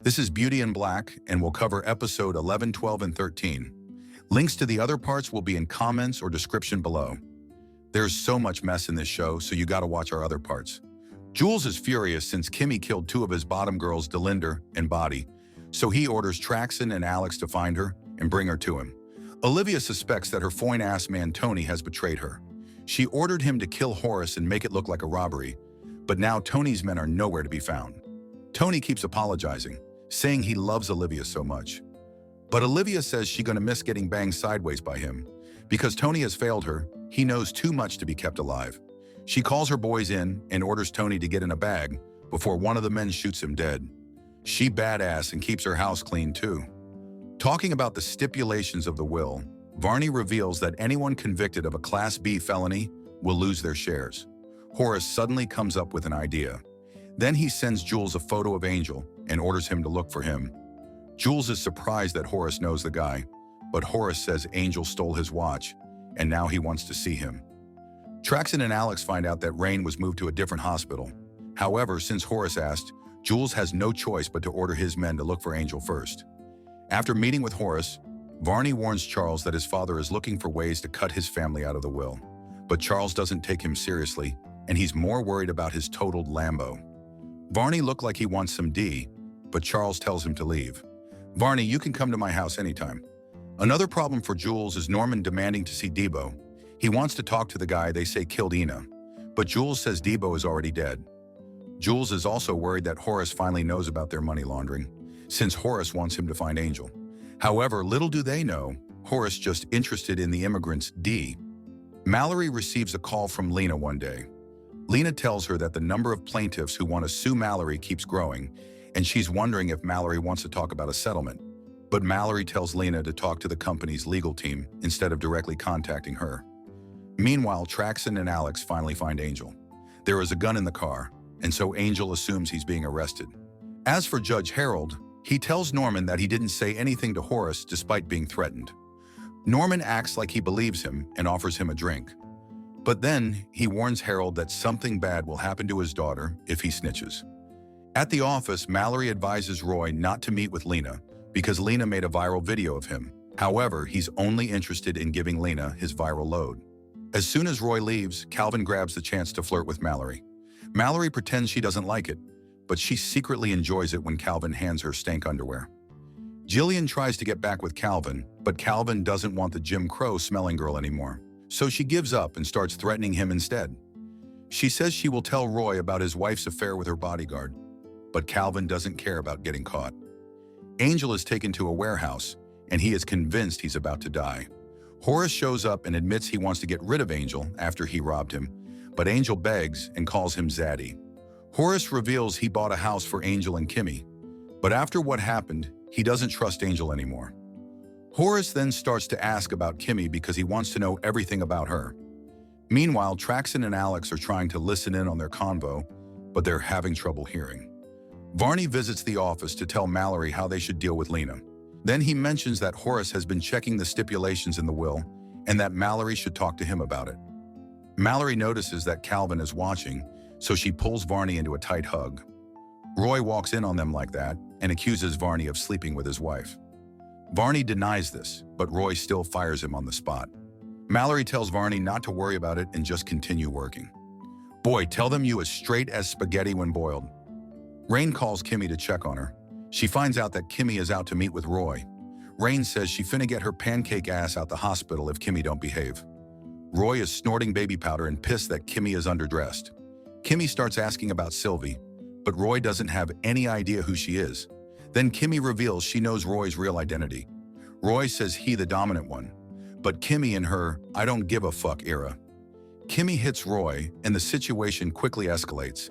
This is Beauty in Black, and we'll cover episode 11, 12, and 13. Links to the other parts will be in comments or description below. There's so much mess in this show, so you gotta watch our other parts. Jules is furious since Kimmy killed two of his bottom girls, Delinder and Body, so he orders Traxon and Alex to find her and bring her to him. Olivia suspects that her foin-ass man Tony has betrayed her. She ordered him to kill Horace and make it look like a robbery, but now Tony's men are nowhere to be found. Tony keeps apologizing, saying he loves Olivia so much. But Olivia says she's gonna miss getting banged sideways by him. Because Tony has failed her, he knows too much to be kept alive. She calls her boys in and orders Tony to get in a bag before one of the men shoots him dead. She badass and keeps her house clean too. Talking about the stipulations of the will, Varney reveals that anyone convicted of a Class B felony will lose their shares. Horace suddenly comes up with an idea. Then he sends Jules a photo of Angel and orders him to look for him. Jules is surprised that Horace knows the guy, but Horace says Angel stole his watch, and now he wants to see him. Traxon and Alex find out that Rain was moved to a different hospital. However, since Horace asked, Jules has no choice but to order his men to look for Angel first. After meeting with Horace, Varney warns Charles that his father is looking for ways to cut his family out of the will. But Charles doesn't take him seriously, and he's more worried about his totaled Lambo. Varney looked like he wants some D, but Charles tells him to leave. Varney, you can come to my house anytime. Another problem for Jules is Norman demanding to see Debo. He wants to talk to the guy they say killed Ina, but Jules says Debo is already dead. Jules is also worried that Horace finally knows about their money laundering, since Horace wants him to find Angel. However, little do they know, Horace just interested in the immigrants D. Mallory receives a call from Lena one day. Lena tells her that the number of plaintiffs who want to sue Mallory keeps growing, and she's wondering if Mallory wants to talk about a settlement. But Mallory tells Lena to talk to the company's legal team instead of directly contacting her. Meanwhile, Traxon and Alex finally find Angel. There is a gun in the car, and so Angel assumes he's being arrested. As for Judge Harold, he tells Norman that he didn't say anything to Horace despite being threatened. Norman acts like he believes him and offers him a drink. But then he warns Harold that something bad will happen to his daughter if he snitches. At the office, Mallory advises Roy not to meet with Lena because Lena made a viral video of him. However, he's only interested in giving Lena his viral load. As soon as Roy leaves, Calvin grabs the chance to flirt with Mallory. Mallory pretends she doesn't like it, but she secretly enjoys it when Calvin hands her stank underwear. Jillian tries to get back with Calvin, but Calvin doesn't want the Jim Crow smelling girl anymore, so she gives up and starts threatening him instead. She says she will tell Roy about his wife's affair with her bodyguard, but Calvin doesn't care about getting caught. Angel is taken to a warehouse, and he is convinced he's about to die. Horace shows up and admits he wants to get rid of Angel after he robbed him, but Angel begs and calls him Zaddy. Horace reveals he bought a house for Angel and Kimmy, but after what happened, he doesn't trust Angel anymore. Horace then starts to ask about Kimmy because he wants to know everything about her. Meanwhile, Traxon and Alex are trying to listen in on their convo, but they're having trouble hearing. Varney visits the office to tell Mallory how they should deal with Lena. Then he mentions that Horace has been checking the stipulations in the will and that Mallory should talk to him about it. Mallory notices that Calvin is watching, so she pulls Varney into a tight hug. Roy walks in on them like that and accuses Varney of sleeping with his wife. Varney denies this, but Roy still fires him on the spot. Mallory tells Varney not to worry about it and just continue working. Boy, tell them you as straight as spaghetti when boiled. Rain calls Kimmy to check on her. She finds out that Kimmy is out to meet with Roy. Rain says she finna get her pancake ass out the hospital if Kimmy don't behave. Roy is snorting baby powder and pissed that Kimmy is underdressed. Kimmy starts asking about Sylvie, but Roy doesn't have any idea who she is. Then Kimmy reveals she knows Roy's real identity. Roy says he the dominant one, but Kimmy in her I don't give a fuck era. Kimmy hits Roy and the situation quickly escalates.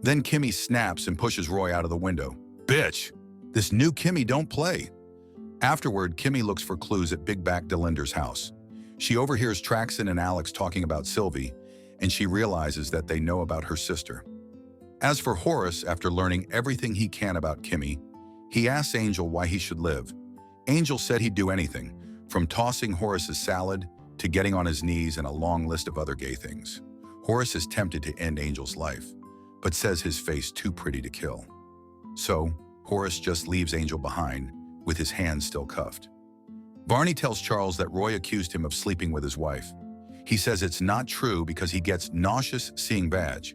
Then Kimmy snaps and pushes Roy out of the window. Bitch! This new Kimmy don't play. Afterward, Kimmy looks for clues at Big Back Delinder's house. She overhears Traxon and Alex talking about Sylvie, and she realizes that they know about her sister. As for Horace, after learning everything he can about Kimmy, he asks Angel why he should live. Angel said he'd do anything, from tossing Horace's salad to getting on his knees and a long list of other gay things. Horace is tempted to end Angel's life, but says his face too pretty to kill. So, Horace just leaves Angel behind, with his hands still cuffed. Varney tells Charles that Roy accused him of sleeping with his wife. He says it's not true because he gets nauseous seeing Badge.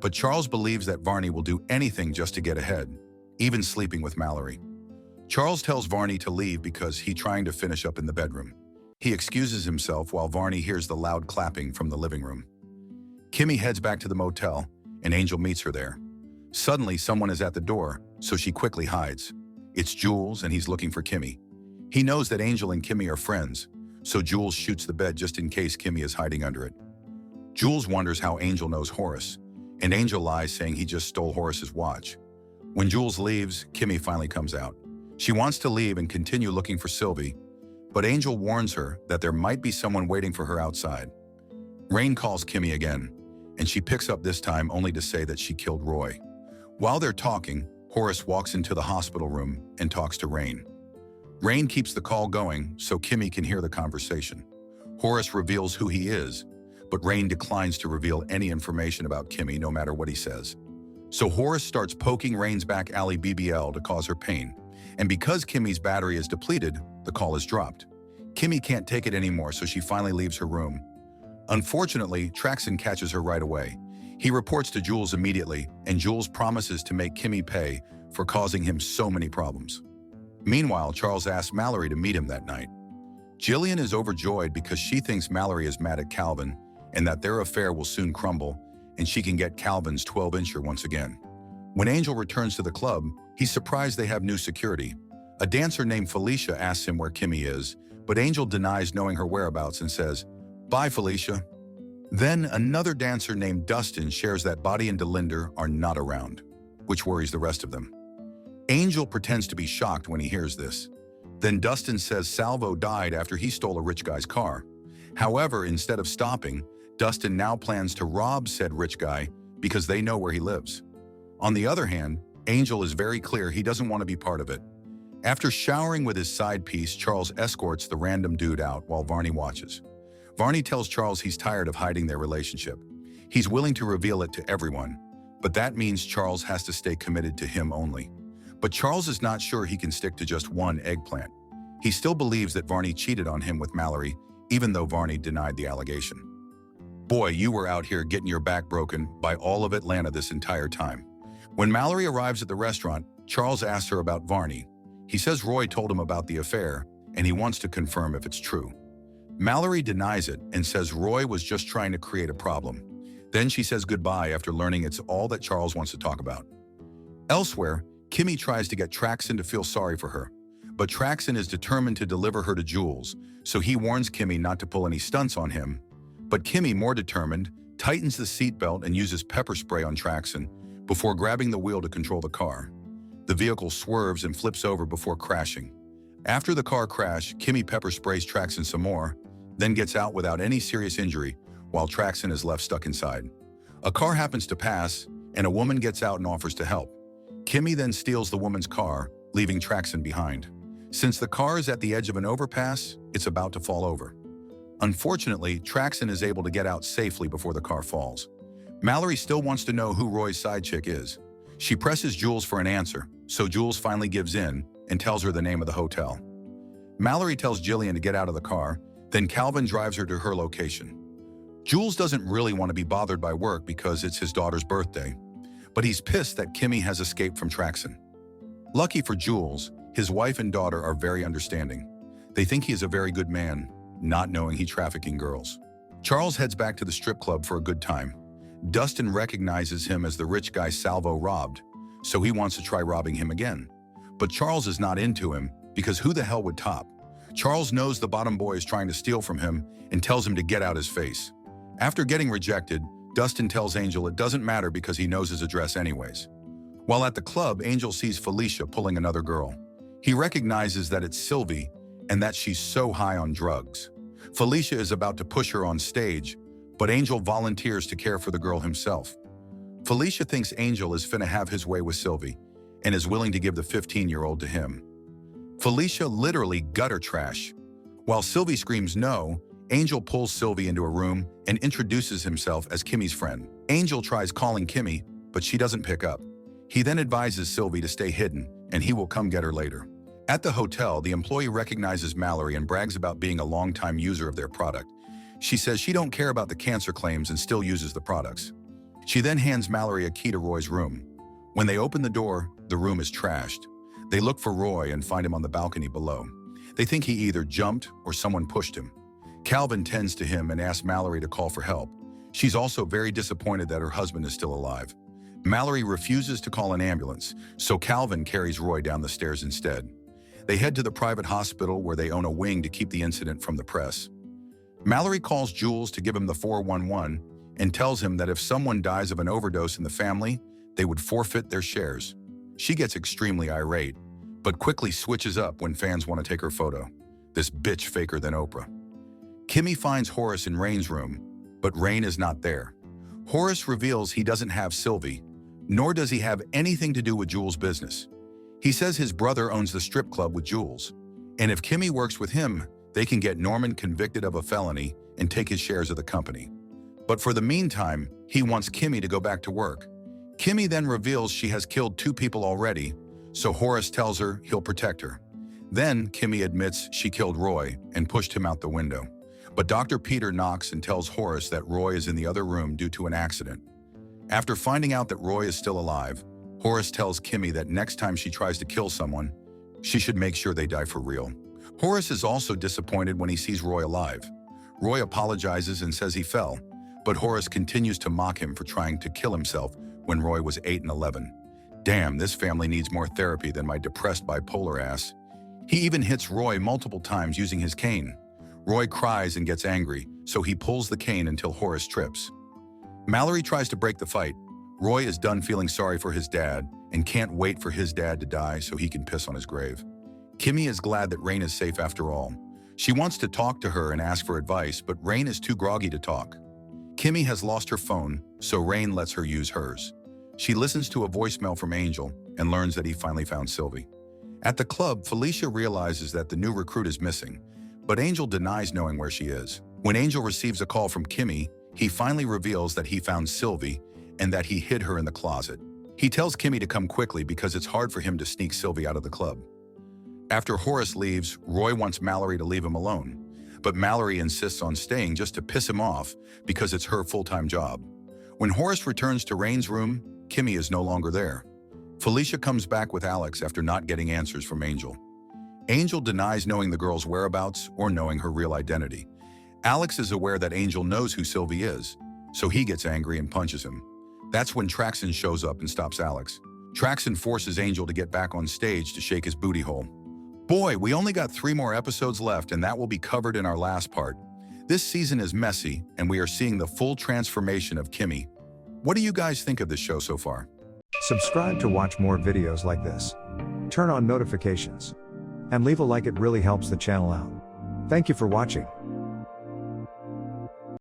But Charles believes that Varney will do anything just to get ahead, even sleeping with Mallory. Charles tells Varney to leave because he's trying to finish up in the bedroom. He excuses himself while Varney hears the loud clapping from the living room. Kimmy heads back to the motel, and Angel meets her there. Suddenly, someone is at the door, so she quickly hides. It's Jules, and he's looking for Kimmy. He knows that Angel and Kimmy are friends, so Jules shoots the bed just in case Kimmy is hiding under it. Jules wonders how Angel knows Horace, and Angel lies saying he just stole Horace's watch. When Jules leaves, Kimmy finally comes out. She wants to leave and continue looking for Sylvie, but Angel warns her that there might be someone waiting for her outside. Rain calls Kimmy again, and she picks up this time only to say that she killed Roy. While they're talking, Horace walks into the hospital room and talks to Rain. Rain keeps the call going so Kimmy can hear the conversation. Horace reveals who he is, but Rain declines to reveal any information about Kimmy no matter what he says. So Horace starts poking Rain's back alley BBL to cause her pain, and because Kimmy's battery is depleted, the call is dropped. Kimmy can't take it anymore, so she finally leaves her room. Unfortunately, Traxon catches her right away. He reports to Jules immediately, and Jules promises to make Kimmy pay for causing him so many problems. Meanwhile, Charles asks Mallory to meet him that night. Jillian is overjoyed because she thinks Mallory is mad at Calvin and that their affair will soon crumble and she can get Calvin's 12-incher once again. When Angel returns to the club, he's surprised they have new security. A dancer named Felicia asks him where Kimmy is, but Angel denies knowing her whereabouts and says, "Bye, Felicia." Then another dancer named Dustin shares that Buddy and Delinder are not around, which worries the rest of them. Angel pretends to be shocked when he hears this. Then Dustin says Salvo died after he stole a rich guy's car. However, instead of stopping, Dustin now plans to rob said rich guy because they know where he lives. On the other hand, Angel is very clear he doesn't want to be part of it. After showering with his side piece, Charles escorts the random dude out while Varney watches. Varney tells Charles he's tired of hiding their relationship. He's willing to reveal it to everyone, but that means Charles has to stay committed to him only. But Charles is not sure he can stick to just one eggplant. He still believes that Varney cheated on him with Mallory, even though Varney denied the allegation. "Boy, you were out here getting your back broken by all of Atlanta this entire time." When Mallory arrives at the restaurant, Charles asks her about Varney. He says Roy told him about the affair, and he wants to confirm if it's true. Mallory denies it and says Roy was just trying to create a problem. Then she says goodbye after learning it's all that Charles wants to talk about. Elsewhere, Kimmy tries to get Traxon to feel sorry for her, but Traxon is determined to deliver her to Jules, so he warns Kimmy not to pull any stunts on him. But Kimmy, more determined, tightens the seatbelt and uses pepper spray on Traxon before grabbing the wheel to control the car. The vehicle swerves and flips over before crashing. After the car crash, Kimmy pepper sprays Traxon some more, then gets out without any serious injury, while Traxon is left stuck inside. A car happens to pass, and a woman gets out and offers to help. Kimmy then steals the woman's car, leaving Traxon behind. Since the car is at the edge of an overpass, it's about to fall over. Unfortunately, Traxon is able to get out safely before the car falls. Mallory still wants to know who Roy's side chick is. She presses Jules for an answer, so Jules finally gives in and tells her the name of the hotel. Mallory tells Jillian to get out of the car, then Calvin drives her to her location. Jules doesn't really want to be bothered by work because it's his daughter's birthday, but he's pissed that Kimmy has escaped from Traxon. Lucky for Jules, his wife and daughter are very understanding. They think he is a very good man, not knowing he's trafficking girls. Charles heads back to the strip club for a good time. Dustin recognizes him as the rich guy Salvo robbed, so he wants to try robbing him again. But Charles is not into him because who the hell would top? Charles knows the bottom boy is trying to steal from him and tells him to get out his face. After getting rejected, Dustin tells Angel it doesn't matter because he knows his address anyways. While at the club, Angel sees Felicia pulling another girl. He recognizes that it's Sylvie and that she's so high on drugs. Felicia is about to push her on stage, but Angel volunteers to care for the girl himself. Felicia thinks Angel is finna have his way with Sylvie and is willing to give the 15-year-old to him. Felicia literally gutter trash. While Sylvie screams no, Angel pulls Sylvie into a room and introduces himself as Kimmy's friend. Angel tries calling Kimmy, but she doesn't pick up. He then advises Sylvie to stay hidden, and he will come get her later. At the hotel, the employee recognizes Mallory and brags about being a longtime user of their product. She says she don't care about the cancer claims and still uses the products. She then hands Mallory a key to Roy's room. When they open the door, the room is trashed. They look for Roy and find him on the balcony below. They think he either jumped or someone pushed him. Calvin tends to him and asks Mallory to call for help. She's also very disappointed that her husband is still alive. Mallory refuses to call an ambulance, so Calvin carries Roy down the stairs instead. They head to the private hospital where they own a wing to keep the incident from the press. Mallory calls Jules to give him the 411 and tells him that if someone dies of an overdose in the family, they would forfeit their shares. She gets extremely irate, but quickly switches up when fans want to take her photo. This bitch faker than Oprah. Kimmy finds Horace in Rain's room, but Rain is not there. Horace reveals he doesn't have Sylvie, nor does he have anything to do with Jules' business. He says his brother owns the strip club with Jules, and if Kimmy works with him, they can get Norman convicted of a felony and take his shares of the company. But for the meantime, he wants Kimmy to go back to work. Kimmy then reveals she has killed 2 people already, so Horace tells her he'll protect her. Then Kimmy admits she killed Roy and pushed him out the window. But Dr. Peter knocks and tells Horace that Roy is in the other room due to an accident. After finding out that Roy is still alive, Horace tells Kimmy that next time she tries to kill someone, she should make sure they die for real. Horace is also disappointed when he sees Roy alive. Roy apologizes and says he fell, but Horace continues to mock him for trying to kill himself when Roy was 8 and 11. Damn, this family needs more therapy than my depressed bipolar ass. He even hits Roy multiple times using his cane. Roy cries and gets angry, so he pulls the cane until Horace trips. Mallory tries to break the fight. Roy is done feeling sorry for his dad and can't wait for his dad to die so he can piss on his grave. Kimmy is glad that Rain is safe after all. She wants to talk to her and ask for advice, but Rain is too groggy to talk. Kimmy has lost her phone, so Rain lets her use hers. She listens to a voicemail from Angel and learns that he finally found Sylvie. At the club, Felicia realizes that the new recruit is missing, but Angel denies knowing where she is. When Angel receives a call from Kimmy, he finally reveals that he found Sylvie and that he hid her in the closet. He tells Kimmy to come quickly because it's hard for him to sneak Sylvie out of the club. After Horace leaves, Roy wants Mallory to leave him alone, but Mallory insists on staying just to piss him off because it's her full-time job. When Horace returns to Rain's room, Kimmy is no longer there. Felicia comes back with Alex after not getting answers from Angel. Angel denies knowing the girl's whereabouts or knowing her real identity. Alex is aware that Angel knows who Sylvie is, so he gets angry and punches him. That's when Traxon shows up and stops Alex. Traxon forces Angel to get back on stage to shake his booty hole. Boy, we only got 3 more episodes left and that will be covered in our last part. This season is messy and we are seeing the full transformation of Kimmy. What do you guys think of this show so far? Subscribe to watch more videos like this. Turn on notifications. And leave a like, it really helps the channel out. Thank you for watching.